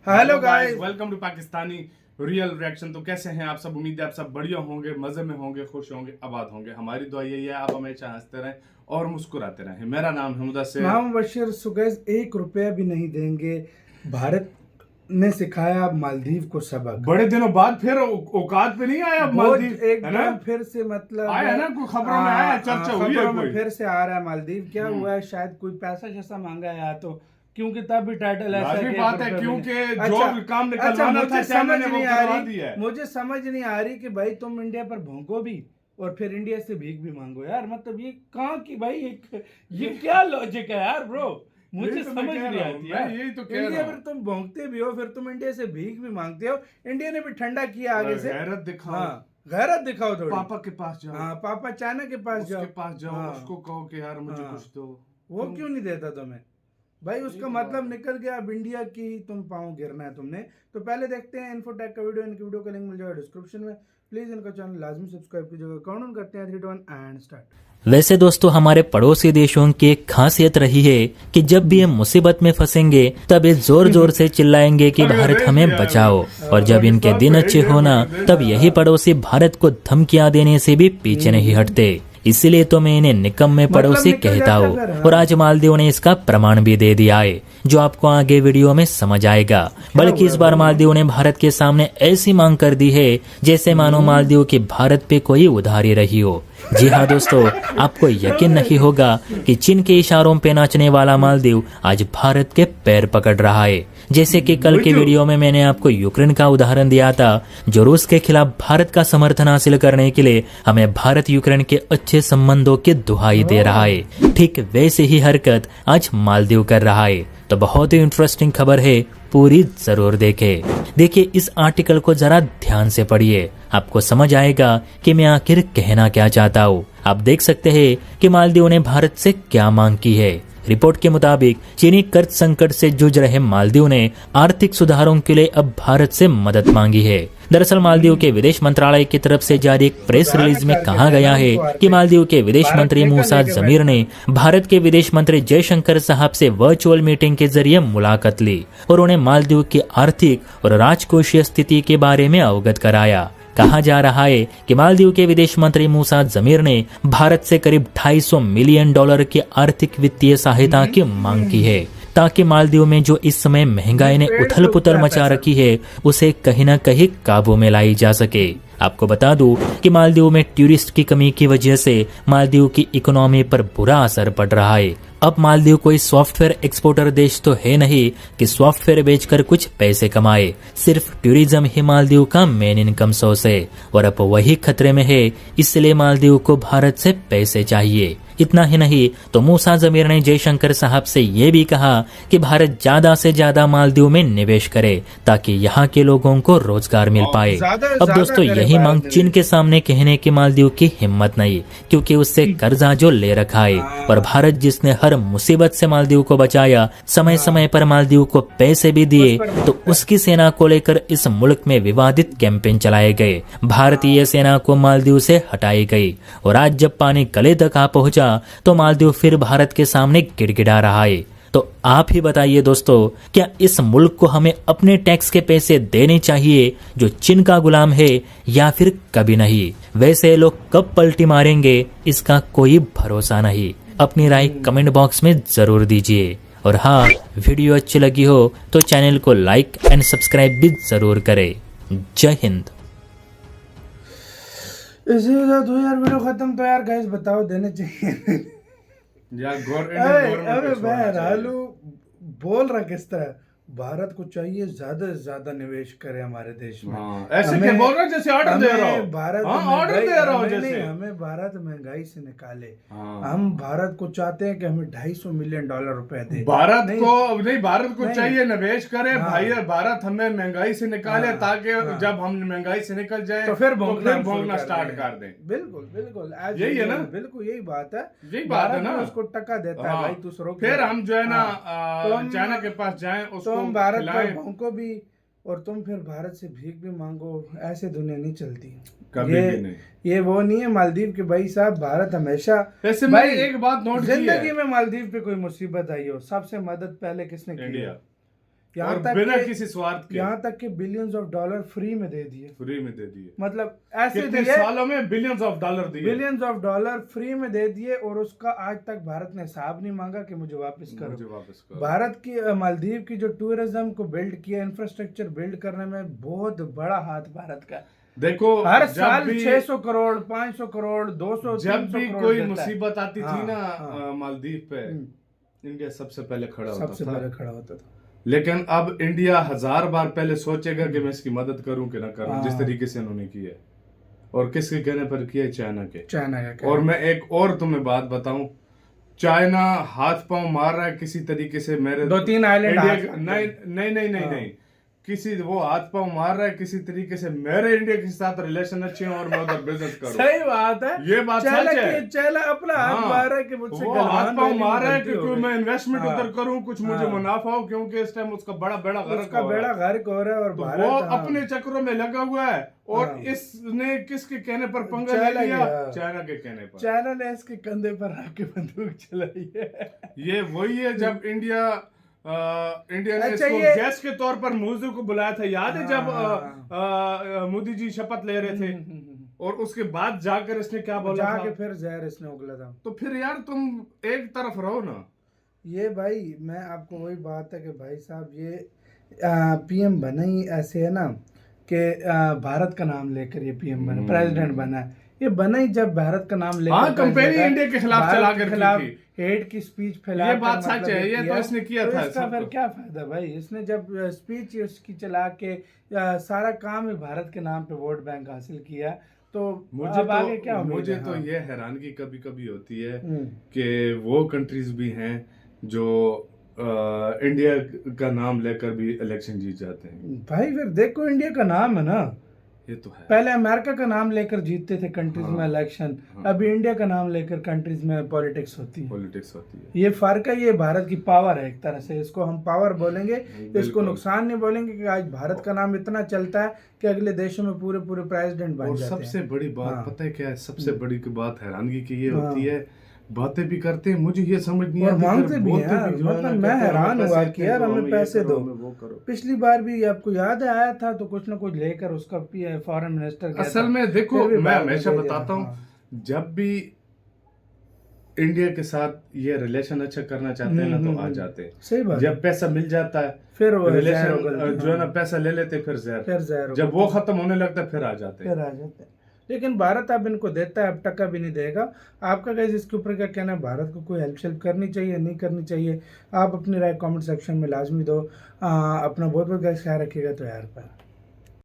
Hello guys, welcome to Pakistani real reaction. तो कैसे हैं आप सब? उम्मीद है आप सब बढ़िया होंगे, मजे में होंगे, खुश होंगे, आबाद होंगे। हमारी दुआ यही है आप हमेशा हंसते रहें और मुस्कुराते रहें। मेरा नाम है मुदस्सिर। नाम बशीर। सुगैस 1 रुपया भी नहीं देंगे। भारत ने सिखाया मालदीव को सबक। बड़े दिनों बाद फिर औकात पे नहीं आया मालदीव, एकदम फिर से मतलब आया है ना, कोई खबरों में आया, चर्चा हुई है, खबरों में कोई फिर से आ रहा है मालदीव। क्या हुआ है? शायद कोई पैसा जैसा मांगा है, या तो क्योंकि तब भी टाइटल ऐसा है कि बात है, क्योंकि जो काम निकलवाना था चाइना ने वो करवा दिया है। मुझे समझ नहीं आ रही कि भाई तुम इंडिया पर भौंको भी और फिर इंडिया से भीख भी मांगो यार। मतलब ये कहाँ की भाई, ये क्या लॉजिक है यार ब्रो? मुझे तो समझ नहीं आती यार। यही तो कह इंडिया रहा पर हूं। तुम भौंकते भी हो, फिर तुम इंडिया से भीख भी मांगते हो। इंडिया ने भी ठंडा किया आगे से। गैरत दिखाओ। हाँ, गैरत दिखाओ थोड़ी। पापा के पास जाओ। हाँ, पापा चाइना के पास जाओ। उसके पास जाओ, हाँ, उसको कहो कि यार मुझे कुछ दो। वो क्यों नहीं देता तुम्हें भाई? उसका मतलब निकल गया। अब इंडिया की तुम पाँव गिरना है तुमने। तो पहले देखते हैं इन्फोटेक का वीडियो। इनकी वीडियो का लिंक मिल जाएगा डिस्क्रिप्शन में। प्लीज इनका चैनल लाजमी सब्सक्राइब कीजिएगा। काउंट करते हैं 3 2 1 एंड स्टार्ट। वैसे दोस्तों, हमारे पड़ोसी देशों की एक खासियत रही है कि जब भी ये मुसीबत में फंसेंगे तब ये जोर जोर से चिल्लाएंगे कि भारत हमें बचाओ, और जब इनके दिन अच्छे होना तब यही पड़ोसी भारत को धमकियां देने से भी पीछे नहीं हटते। इसीलिए तो मैं इन्हें निकम्मे पड़ोसी कहता हूँ, और आज मालदीव ने इसका प्रमाण भी दे दिया है, जो आपको आगे वीडियो में समझ आएगा। बल्कि इस बार मालदीव ने भारत के सामने ऐसी मांग कर दी है जैसे मानो मालदीव की भारत पे कोई उधारी रही हो। जी हाँ दोस्तों, आपको यकीन नहीं होगा कि चीन के इशारों पे नाचने वाला मालदीव आज भारत के पैर पकड़ रहा है। जैसे कि कल के वीडियो में मैंने आपको यूक्रेन का उदाहरण दिया था, जो रूस के खिलाफ भारत का समर्थन हासिल करने के लिए हमें भारत यूक्रेन के अच्छे संबंधों की दुहाई दे रहा है। ठीक वैसे ही हरकत आज मालदीव कर रहा है। तो बहुत ही इंटरेस्टिंग खबर है, पूरी जरूर देखें। देखिए, इस आर्टिकल को जरा ध्यान से पढ़िए, आपको समझ आएगा कि मैं आखिर कहना क्या चाहता हूँ। आप देख सकते हैं कि मालदीव ने भारत से क्या मांग की है। रिपोर्ट के मुताबिक चीनी कर्ज संकट से जूझ रहे मालदीव ने आर्थिक सुधारों के लिए अब भारत से मदद मांगी है। दरअसल मालदीव के विदेश मंत्रालय की तरफ से जारी एक प्रेस रिलीज में कहा गया है कि मालदीव के विदेश मंत्री मूसा जमीर ने भारत के विदेश मंत्री जयशंकर साहब से वर्चुअल मीटिंग के जरिए मुलाकात ली और उन्हें मालदीव की आर्थिक और राजकोषीय स्थिति के बारे में अवगत कराया। कहा जा रहा है कि मालदीव के विदेश मंत्री मूसा जमीर ने भारत से करीब $250 मिलियन की आर्थिक वित्तीय सहायता की मांग की है, ताकि मालदीव में जो इस समय महंगाई ने उथल पुथल मचा रखी है उसे कहीं न कहीं काबू में लाई जा सके। आपको बता दूं कि मालदीव में टूरिस्ट की कमी की वजह से मालदीव की इकोनॉमी पर बुरा असर पड़ रहा है। अब मालदीव कोई सॉफ्टवेयर एक्सपोर्टर देश तो है नहीं कि सॉफ्टवेयर बेचकर कुछ पैसे कमाए। सिर्फ टूरिज्म ही मालदीव का मेन इनकम सोर्स है, और अब वही खतरे में है। इसलिए मालदीव को भारत से पैसे चाहिए। इतना ही नहीं तो मूसा जमीर ने जयशंकर साहब से ये भी कहा कि भारत ज्यादा से ज्यादा मालदीव में निवेश करे, ताकि यहाँ के लोगों को रोजगार मिल पाए। अब दोस्तों, यही मांग चीन के सामने कहने की मालदीव की हिम्मत नहीं, क्योंकि उससे कर्जा जो ले रखा है, और भारत जिसने हर मुसीबत से मालदीव को बचाया, समय समय पर मालदीव को पैसे भी दिए, तो उसकी सेना को लेकर इस मुल्क में विवादित कैंपेन चलाए गए। भारतीय सेना को मालदीव से हटाई गई, और आज जब पानी गले तक आ पहुंचा तो मालदीव फिर भारत के सामने गिड़गिड़ा रहा है। तो आप ही बताइए दोस्तों, क्या इस मुल्क को हमें अपने टैक्स के पैसे देने चाहिए जो चीन का गुलाम है, या फिर कभी नहीं? वैसे लोग कब पलटी मारेंगे इसका कोई भरोसा नहीं। अपनी राय कमेंट बॉक्स में जरूर दीजिए, और हाँ, वीडियो अच्छी लगी हो तो चैनल को लाइक एंड सब्सक्राइब भी जरूर करें। जय हिंद। इसी के साथ हुई यार वीडियो खत्म। तो यार गाइस बताओ, देने चाहिए यार? अरे मैं रालू बोल रहा किस तरह? भारत को चाहिए ज्यादा से ज्यादा निवेश करे हमारे देश में। ऐसे क्या बोल रहा है जैसे ऑर्डर दे रहा हो? भारत ऑर्डर दे रहा हो जैसे। हमें भारत महंगाई से निकाले। हम भारत को चाहते हैं कि हमें $250 मिलियन रुपए दे। भारत को चाहिए निवेश करे भाई। भारत हमें महंगाई से निकाले, ताकि जब हम महंगाई से निकल जाए तो फिर भोंकना स्टार्ट कर दें। बिल्कुल बिल्कुल यही है ना, बिल्कुल यही बात है। यही बात है ना, उसको टका देता है भाई, तू रोक। फिर हम जो है ना चाइना के पास जाएं, उसको तुम भारत पर भौंको भी और तुम फिर भारत से भीख भी मांगो। ऐसे दुनिया नहीं चलती कभी भी नहीं। ये वो नहीं है मालदीव के भाई साहब। भारत हमेशा वैसे भाई एक बात नोट की है, जिंदगी में मालदीव पे कोई मुसीबत आई हो, सबसे मदद पहले किसने की? इंडिया। यहाँ और तक बिना कि- किसी स्वार्थ के यहाँ तक कि बिलियंस ऑफ डॉलर फ्री में दे दिए, फ्री में दे दिए। मतलब ऐसे कितने दिए, सालों में बिलियंस ऑफ डॉलर दिए, बिलियंस ऑफ डॉलर फ्री में दे दिए, और उसका आज तक भारत ने हिसाब नहीं मांगा कि मुझे वापस मुझे करो। वापस करो। भारत की मालदीव की जो टूरिज्म को बिल्ड किया, इंफ्रास्ट्रक्चर बिल्ड करने में बहुत बड़ा हाथ भारत का। देखो हर जब साल भी 600 करोड़, 500 करोड़, 200, जब 300 भी करोड़ कोई देता है। मुसीबत आती थी हाँ, ना हाँ। मालदीव पे, इंडिया सबसे पहले खड़ा होता सबसे था। पहले खड़ा होता था। लेकिन अब इंडिया 1000 बार पहले सोचेगा कि मैं इसकी मदद करूं कि ना करूं, हाँ। जिस तरीके से उन्होंने किया है। और किसके कहने पर किया है? चाइना के। चाइना का क्या? और मैं एक और तुम्हें बात बताऊं, चाइना हाथ पांव मार रहा है किसी तरीके से मेरे 2-3 आइलैंड इंडिया हाथ- नहीं नहीं नहीं नहीं हाँ। नहीं किसी वो हाथ पांव मार रहा है किसी तरीके से मेरे इंडिया के साथ रिलेशन अच्छे हैं और मैं उधर बिजनेस करूं। सही बात है, ये बात चाइना सच है। चाइना अपना हाथ हाँ। मार रहा है कि मुझसे वो गलवान हाथ पांव वैली में मार रहा है गलती हो क्योंकि गई। मैं इन्वेस्टमेंट हाँ। उधर करूं, कुछ मुझे हाँ। मुनाफा हो, क्योंकि इस टाइम उसका बड़ा बेड़ा गर्क उसका हो रहा बेड़ा है। गर्क हो रहा है, और तो भारत वो हाँ। अपने चक्रों में लगा हुआ है, और हाँ। इसने किसके कहने पर पंगा ले चाइना लिया? के, हाँ। चाइना के कहने पर। चाइना ने इसके कंधे पर रख के बंदूक चलाई है। ये वही है जब इंडिया ने अच्छा, इसको ये- गेस्ट के तौर पर मोदी को बुलाया था, याद है जब हाँ। मोदी जी शपथ ले रहे थे, और उसके बाद जाकर इसने क्या बोला जाके था? फिर जहर इसने उगला था। तो फिर यार तुम एक तरफ रहो ना। ये भाई, मैं आपको वही बात है कि भाई साहब, ये पीएम बना ही ऐसे है ना कि भारत का नाम लेकर ये पीएम बना, प्रेसिडेंट बना है। ये बना ही जब भारत का नाम लेकर हाँ, कंपेनी president है, इंडिया के खिलाफ भारत चला के कर की खिलाफ थी। हेट की स्पीच फैला, ये बात सच है, ये तो इसने किया था इसका सबको। फिर क्या फायदा भाई? इसने जब स्पीच उसकी चला के सारा काम ही भारत के नाम पे वोट बैंक हासिल किया, तो अब आगे क्या उम्मीद मुझे है? तो हाँ। ये हैरानगी कभी कभी होती है हम्म। कि वो कंट्रीज भी हैं जो इंडिया का नाम लेकर भी इलेक्शन जीत जाते हैं। भाई फिर देखो, इंडिया का नाम है ना, ये तो है। पहले अमेरिका का नाम लेकर जीतते थे कंट्रीज हाँ। में इलेक्शन, हाँ। अभी इंडिया का नाम लेकर कंट्रीज में पॉलिटिक्स होती है। पॉलिटिक्स होती है। ये फर्क है, ये भारत की पावर है एक तरह से। इसको हम पावर बोलेंगे, इसको बिल्कुल। नुकसान नहीं बोलेंगे कि आज भारत का नाम इतना चलता है कि अगले देशों में पूरे पूरे प्रेसिडेंट बन और जाते हैं। सबसे बड़ी बात हाँ। पता है क्या है? सबसे बड़ी की बात हैरानगी की ये हाँ। होती है, बातें भी करते हैं, मुझे ये समझ नहीं और आती, मांगते फिर भी हैं बोलते यार, भी जो है ना, मतलब मैं कहते हैं, हैरान हमें हुआ पैसे कि यार दो, हमें ये पैसे करो, दो। हमें वो करो। पिछली बार भी आपको याद है, आया था तो कुछ ना कुछ लेकर उसका फॉरेन मिनिस्टर गया असल था। में देखो, फिर भी मैं बाद में हमेशा दे दिया बताता था। हूँ, जब भी इंडिया के साथ ये रिलेशन अच्छा करना चाहते हैं ना तो आ जाते हैं। सही बात है। जब पैसा मिल जाता है, फिर वो जहर रिलेशन उगलती, जो है ना, हाँ। पैसा ले लेते फिर फिर जहर, जहर जब वो खत्म होने लगता है फिर आ जाते हैं। फिर आ जाते हैं। लेकिन भारत अब इनको देता है, अब टका भी नहीं देगा। आपका गाइस इसके ऊपर क्या कहना है? भारत को कोई हेल्प करनी चाहिए, नहीं करनी चाहिए? आप अपनी राय कमेंट सेक्शन में लाजमी दो। अपना बहुत बहुत ख्याल रखिएगा। तो यार पर